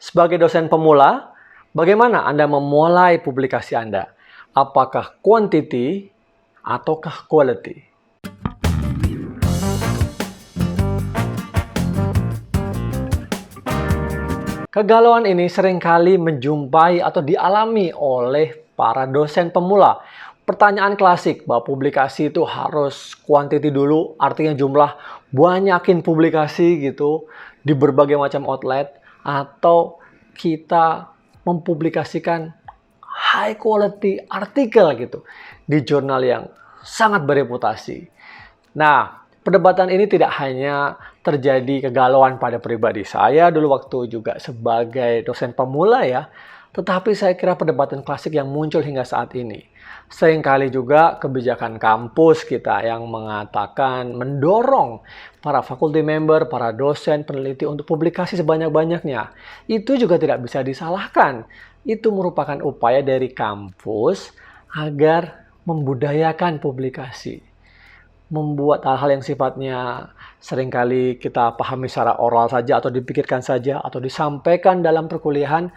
Sebagai dosen pemula, bagaimana Anda memulai publikasi Anda? Apakah quantity ataukah quality? Kegalauan ini seringkali menjumpai atau dialami oleh para dosen pemula. Pertanyaan klasik bahwa publikasi itu harus quantity dulu, artinya jumlah banyakin publikasi gitu di berbagai macam outlet, atau kita mempublikasikan high quality artikel gitu di jurnal yang sangat bereputasi. Nah, perdebatan ini tidak hanya terjadi kegalauan pada pribadi saya dulu waktu juga sebagai dosen pemula ya, tetapi saya kira perdebatan klasik yang muncul hingga saat ini. Seringkali juga kebijakan kampus kita yang mengatakan mendorong para faculty member, para dosen, peneliti untuk publikasi sebanyak-banyaknya. Itu juga tidak bisa disalahkan. Itu merupakan upaya dari kampus agar membudayakan publikasi. Membuat hal-hal yang sifatnya seringkali kita pahami secara oral saja atau dipikirkan saja atau disampaikan dalam perkuliahan,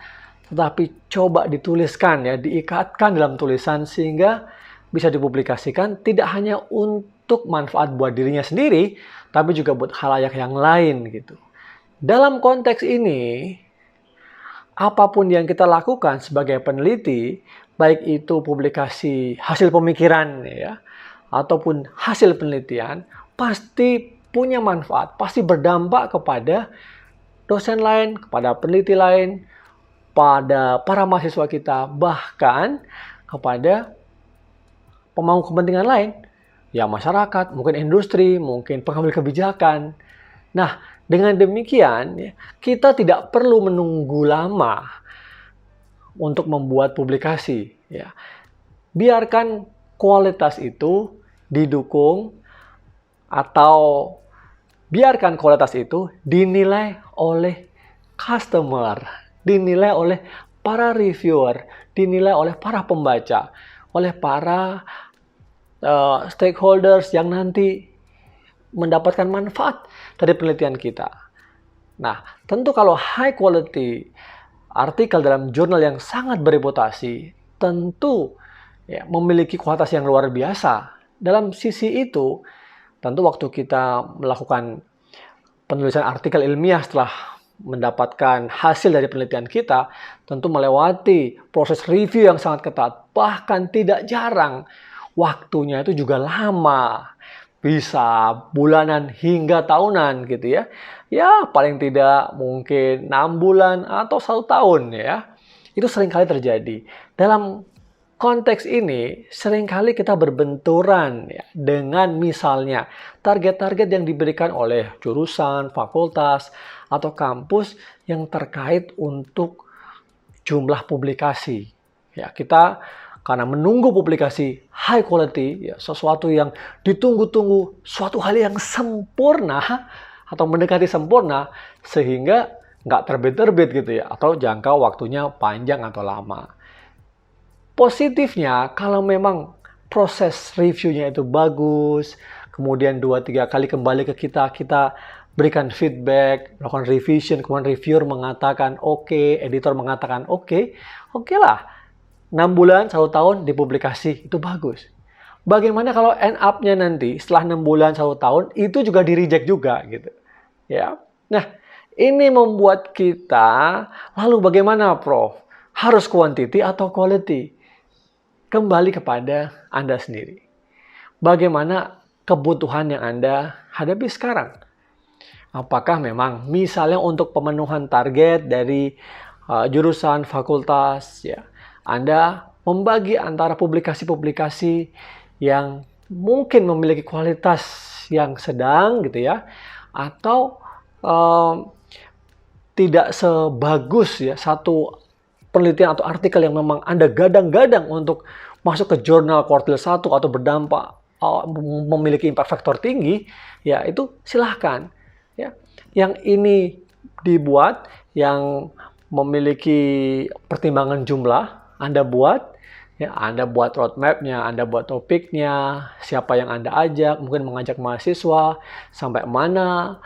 tetapi coba dituliskan ya, diikatkan dalam tulisan sehingga bisa dipublikasikan tidak hanya untuk manfaat buat dirinya sendiri, tapi juga buat khalayak yang lain gitu. Dalam konteks ini, apapun yang kita lakukan sebagai peneliti, baik itu publikasi hasil pemikiran ya, ataupun hasil penelitian, pasti punya manfaat, pasti berdampak kepada dosen lain, kepada peneliti lain, pada para mahasiswa kita, bahkan kepada pemangku kepentingan lain, ya masyarakat, mungkin industri, mungkin pengambil kebijakan. Nah, dengan demikian, kita tidak perlu menunggu lama untuk membuat publikasi. Ya. Biarkan kualitas itu didukung atau biarkan kualitas itu dinilai oleh customer, dinilai oleh para reviewer, dinilai oleh para pembaca, oleh para stakeholders yang nanti mendapatkan manfaat dari penelitian kita. Nah, tentu kalau high quality artikel dalam jurnal yang sangat bereputasi, tentu ya, memiliki kualitas yang luar biasa. Dalam sisi itu, tentu waktu kita melakukan penulisan artikel ilmiah setelah mendapatkan hasil dari penelitian kita, tentu melewati proses review yang sangat ketat. Bahkan tidak jarang, waktunya itu juga lama. Bisa bulanan hingga tahunan gitu ya. Ya paling tidak mungkin 6 bulan atau 1 tahun ya. Itu seringkali terjadi. Dalam konteks ini, seringkali kita berbenturan ya, dengan misalnya target-target yang diberikan oleh jurusan, fakultas, atau kampus yang terkait untuk jumlah publikasi. Ya, kita karena menunggu publikasi high quality, ya, sesuatu yang ditunggu-tunggu, suatu hal yang sempurna atau mendekati sempurna, sehingga nggak terbit-terbit gitu ya, atau jangka waktunya panjang atau lama. Positifnya, kalau memang proses reviewnya itu bagus, kemudian 2-3 kali kembali ke kita berikan feedback, melakukan revision, kemudian reviewer mengatakan oke, editor mengatakan oke lah. 6 bulan, 1 tahun dipublikasi, itu bagus. Bagaimana kalau end up-nya nanti setelah 6 bulan, 1 tahun, itu juga di-reject juga gitu. Ya. Nah, ini membuat kita, lalu bagaimana Prof? Harus quantity atau quality? Kembali kepada Anda sendiri. Bagaimana kebutuhan yang Anda hadapi sekarang? Apakah memang misalnya untuk pemenuhan target dari jurusan, fakultas, ya, Anda membagi antara publikasi-publikasi yang mungkin memiliki kualitas yang sedang gitu ya, atau tidak sebagus ya satu penelitian atau artikel yang memang Anda gadang-gadang untuk masuk ke jurnal kuartil 1 atau berdampak memiliki impact factor tinggi, ya itu silahkan. Ya. Yang ini dibuat, yang memiliki pertimbangan jumlah, Anda buat. Ya, Anda buat roadmap-nya, Anda buat topiknya, siapa yang Anda ajak, mungkin mengajak mahasiswa, sampai mana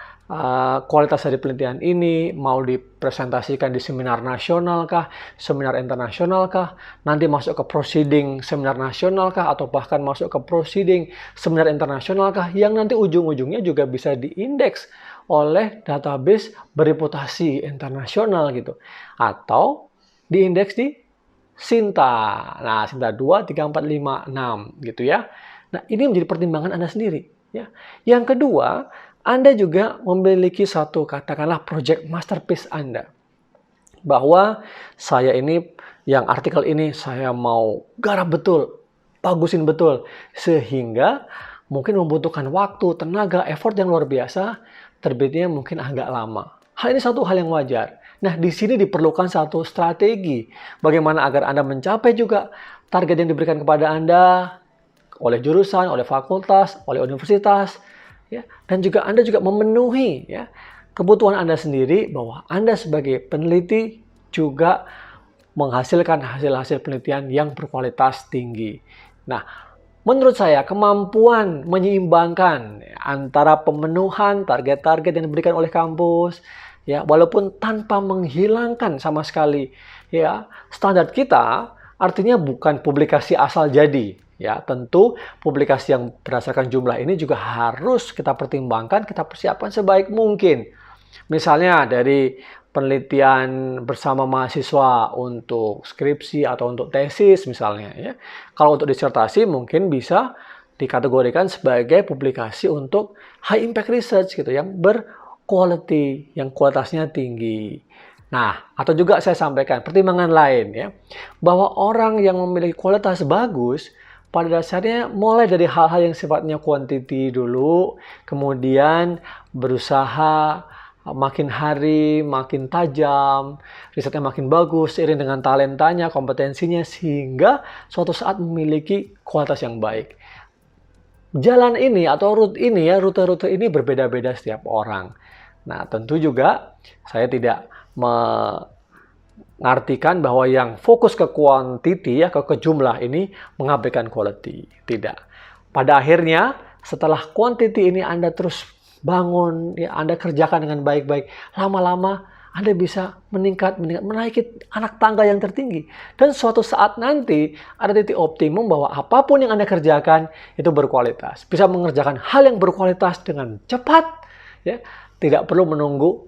kualitas dari penelitian ini mau dipresentasikan di seminar nasional kah, seminar internasional kah, nanti masuk ke proceeding seminar nasional kah, atau bahkan masuk ke proceeding seminar internasional kah, yang nanti ujung-ujungnya juga bisa diindeks oleh database bereputasi internasional gitu. Atau diindeks di Sinta. Nah, Sinta 2, 3, 4, 5, 6 gitu ya. Nah, ini menjadi pertimbangan Anda sendiri ya. Yang kedua, Anda juga memiliki satu katakanlah project masterpiece Anda. Bahwa saya ini, yang artikel ini saya mau garap betul, bagusin betul. Sehingga mungkin membutuhkan waktu, tenaga, effort yang luar biasa, terbitnya mungkin agak lama. Hal ini satu hal yang wajar. Nah, di sini diperlukan satu strategi. Bagaimana agar Anda mencapai juga target yang diberikan kepada Anda oleh jurusan, oleh fakultas, oleh universitas. Ya, dan juga Anda juga memenuhi ya, kebutuhan Anda sendiri, bahwa Anda sebagai peneliti juga menghasilkan hasil-hasil penelitian yang berkualitas tinggi. Nah, menurut saya kemampuan menyeimbangkan antara pemenuhan target-target yang diberikan oleh kampus, ya, walaupun tanpa menghilangkan sama sekali ya standar kita, artinya bukan publikasi asal jadi. Ya, tentu publikasi yang berdasarkan jumlah ini juga harus kita pertimbangkan, kita persiapkan sebaik mungkin. Misalnya dari penelitian bersama mahasiswa untuk skripsi atau untuk tesis misalnya ya. Kalau untuk disertasi mungkin bisa dikategorikan sebagai publikasi untuk high impact research gitu, yang berquality, yang kualitasnya tinggi. Nah, atau juga saya sampaikan pertimbangan lain ya, bahwa orang yang memiliki kualitas bagus pada dasarnya mulai dari hal-hal yang sifatnya quantity dulu, kemudian berusaha makin hari makin tajam, risetnya makin bagus, seiring dengan talentanya, kompetensinya, sehingga suatu saat memiliki kualitas yang baik. Jalan ini atau rute-rute ini berbeda-beda setiap orang. Nah, tentu juga saya tidak mengartikan bahwa yang fokus ke quantity ya, ke jumlah ini mengabaikan quality. Tidak. Pada akhirnya setelah quantity ini Anda terus bangun, ya, Anda kerjakan dengan baik-baik, lama-lama Anda bisa meningkat, menaiki anak tangga yang tertinggi. Dan suatu saat nanti ada titik optimum bahwa apapun yang Anda kerjakan itu berkualitas. Bisa mengerjakan hal yang berkualitas dengan cepat, ya, tidak perlu menunggu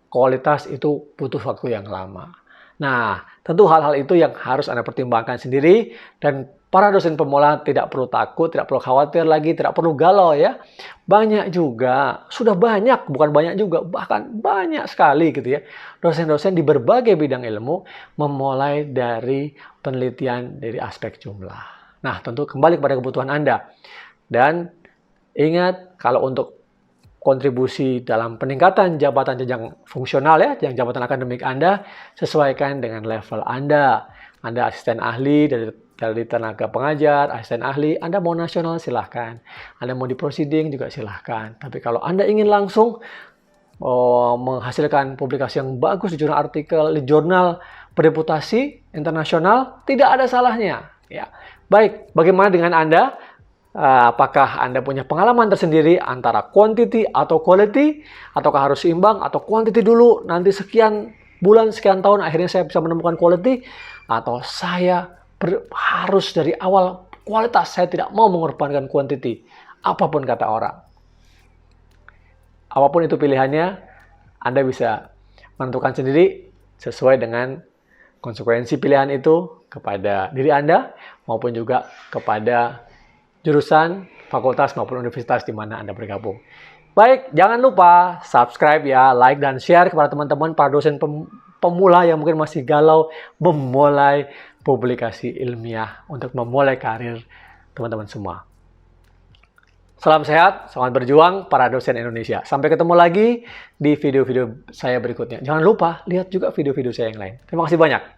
kualitas itu butuh waktu yang lama. Nah, tentu hal-hal itu yang harus Anda pertimbangkan sendiri, dan para dosen pemula tidak perlu takut, tidak perlu khawatir lagi, tidak perlu galau ya. Banyak juga, sudah banyak, bukan banyak juga, bahkan banyak sekali gitu ya, dosen-dosen di berbagai bidang ilmu memulai dari penelitian dari aspek jumlah. Nah, tentu kembali kepada kebutuhan Anda. Dan ingat, kalau untuk kontribusi dalam peningkatan jabatan jenjang fungsional ya, yang jabatan akademik Anda, sesuaikan dengan level Anda. Anda asisten ahli dari tenaga pengajar, asisten ahli, Anda mau nasional silahkan. Anda mau di proceeding juga silahkan. Tapi kalau Anda ingin langsung menghasilkan publikasi yang bagus di jurnal artikel, di jurnal bereputasi internasional, tidak ada salahnya. Ya. Baik, bagaimana dengan Anda? Apakah Anda punya pengalaman tersendiri antara quantity atau quality? Ataukah harus seimbang? Atau quantity dulu, nanti sekian bulan, sekian tahun, akhirnya saya bisa menemukan quality? Atau saya harus dari awal kualitas, saya tidak mau mengorbankan quantity, apapun kata orang. Apapun itu pilihannya, Anda bisa menentukan sendiri sesuai dengan konsekuensi pilihan itu kepada diri Anda maupun juga kepada jurusan, fakultas maupun universitas di mana Anda bergabung. Baik, jangan lupa subscribe ya, like dan share kepada teman-teman para dosen pemula yang mungkin masih galau memulai publikasi ilmiah untuk memulai karir teman-teman semua. Salam sehat, selamat berjuang para dosen Indonesia. Sampai ketemu lagi di video-video saya berikutnya. Jangan lupa lihat juga video-video saya yang lain. Terima kasih banyak.